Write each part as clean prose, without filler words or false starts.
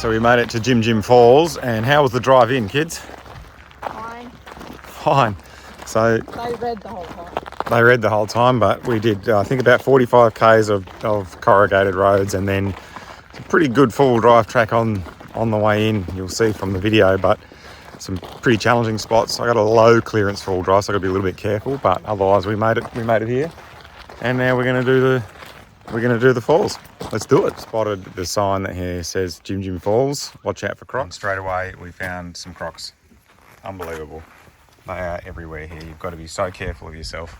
so we made it to Jim Jim Falls, and how was the drive in, kids? Fine. Fine. So They read the whole time. they read the whole time, but we did, I think, about 45 k's of corrugated roads, and then it's a pretty good four-wheel drive track on the way in. You'll see from the video, but some pretty challenging spots. I got a low clearance four-wheel drive, so I got to be a little bit careful. But otherwise, we made it. We made it here, and now we're going to do the falls. Let's do it. Spotted the sign that here says Jim Jim Falls. Watch out for crocs. And straight away, we found some crocs. Unbelievable. They are everywhere here. You've got to be so careful of yourself.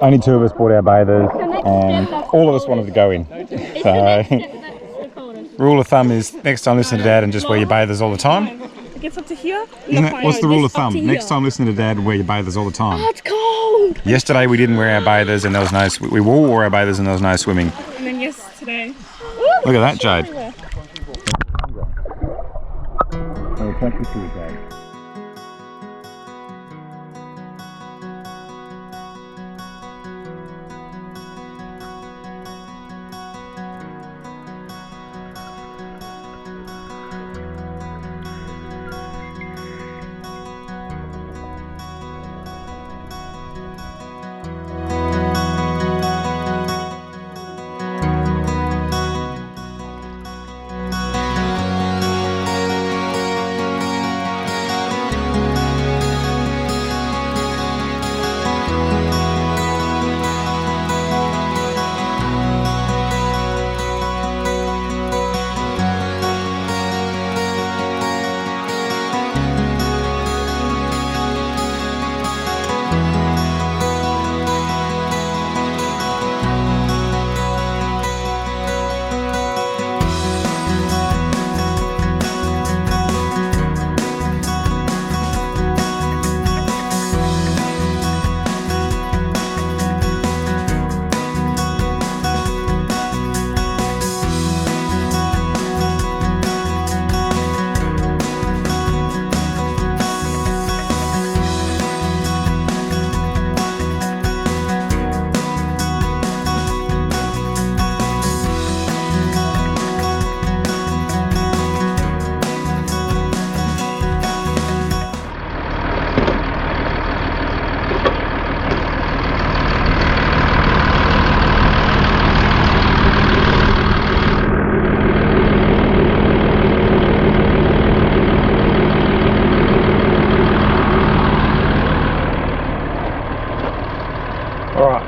Only two of us bought our bathers, and all of us wanted to go in. So, rule of thumb is next time listen to Dad and just wear your bathers all the time. It gets up to here. What's the rule of thumb? Next time listen to Dad and wear your bathers all the time. Oh, it's cold. Yesterday we didn't wear our bathers and there was no. We all wore our bathers and there was no swimming. And then yesterday. Look at that, Jade. I'll take you through, Jade.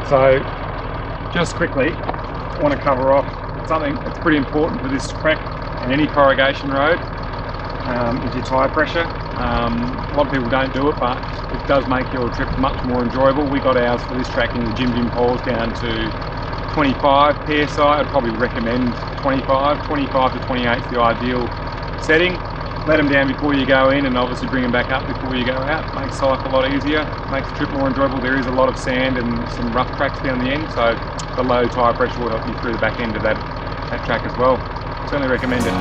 So, just quickly, I want to cover off something that's pretty important for this track and any corrugation road, is your tyre pressure. A lot of people don't do it, but it does make your trip much more enjoyable. We got ours for this track in the Jim Jim Falls down to 25 PSI. I'd probably recommend 25 to 28 is the ideal setting. Let them down before you go in and obviously bring them back up before you go out. Makes cycle a lot easier, makes the trip more enjoyable. There is a lot of sand and some rough cracks down the end, so the low tyre pressure will help you through the back end of that that track as well. Certainly recommend it.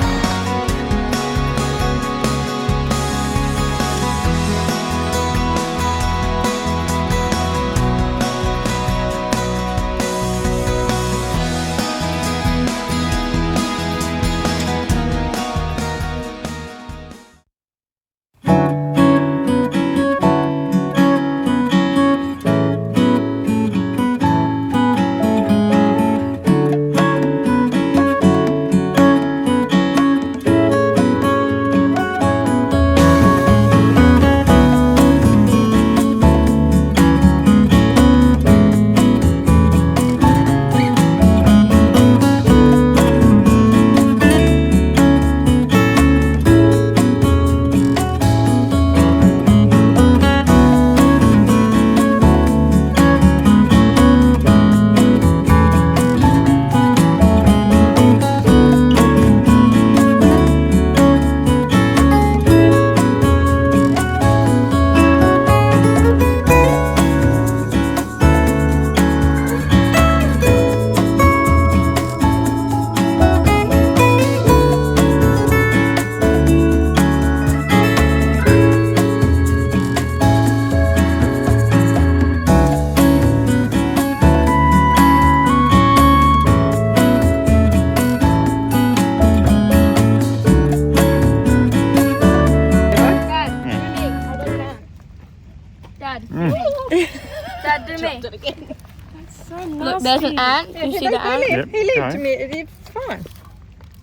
Dad, do me. It again. That's so nasty. Look, there's an ant. Can you see the ant? Yep, He lived okay. to me. It's fine.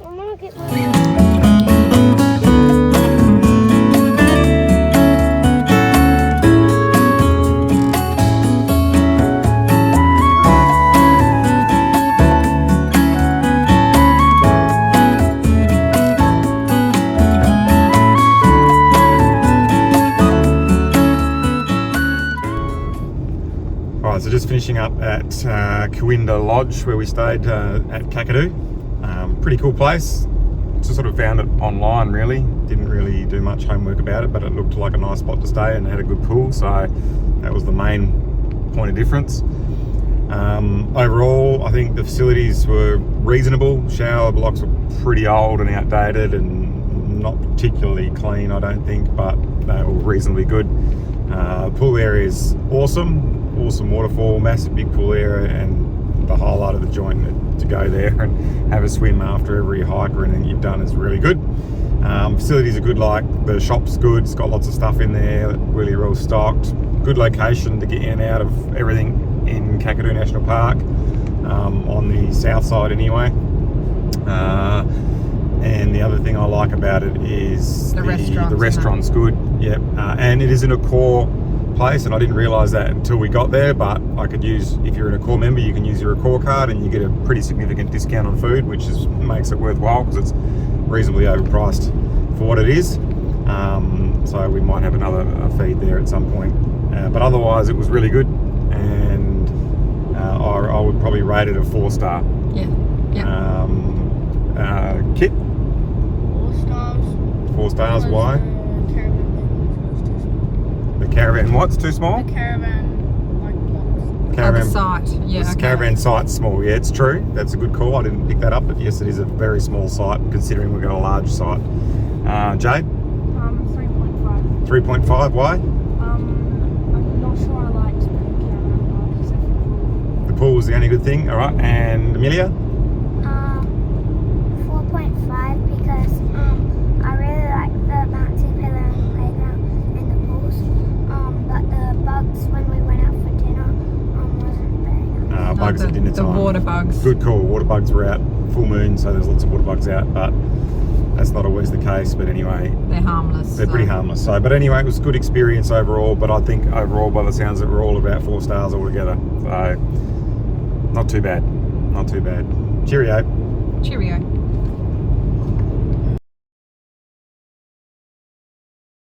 I'm gonna get my... Alright, so just finishing up at Kawinda Lodge where we stayed at Kakadu. Pretty cool place. Just sort of found it online really. Didn't really do much homework about it, but it looked like a nice spot to stay and had a good pool, so that was the main point of difference. Overall, I think the facilities were reasonable. Shower blocks were pretty old and outdated and not particularly clean, I don't think, but they were reasonably good. Pool area is awesome waterfall, massive big pool area, and the highlight of the joint to go there and have a swim after every hike or anything you've done is really good. Facilities are good, like the shop's good, it's got lots of stuff in there, really well stocked. Good location to get in and out of everything in Kakadu National Park, on the south side anyway. And the other thing I like about it is the restaurant's good. Yep, and it is in a core place, and I didn't realise that until we got there, but I could use, if you're an Accor member, you can use your Accor card and you get a pretty significant discount on food, which makes it worthwhile because it's reasonably overpriced for what it is. So we might have another feed there at some point, but otherwise it was really good, and I would probably rate it a 4-star. Yeah. Kit? 4 stars. 4 stars, why? The caravan what's too small? The caravan, like, blocks. Caravan, the site, yeah. this Okay. caravan site's small. Yeah, it's true. That's a good call. I didn't pick that up, but yes, it is a very small site considering we've got a large site. Jade? 3.5. 3.5. Why? I'm not sure I liked the caravan park except for The pool was the only good thing. All right, and Amelia? 4.5 because I really like the bouncy pillar and playground and the pools. But the bugs when we went out for dinner wasn't very nice. Bugs at dinner The time. water bugs. Good call. Water bugs were out. Full moon, so there's lots of water bugs out, but that's not always the case. But anyway, They're harmless. they're pretty harmless. So, but anyway, it was a good experience overall. But I think overall, by the sounds of it, we're all about 4 stars altogether. So, not too bad. Not too bad. Cheerio. Cheerio.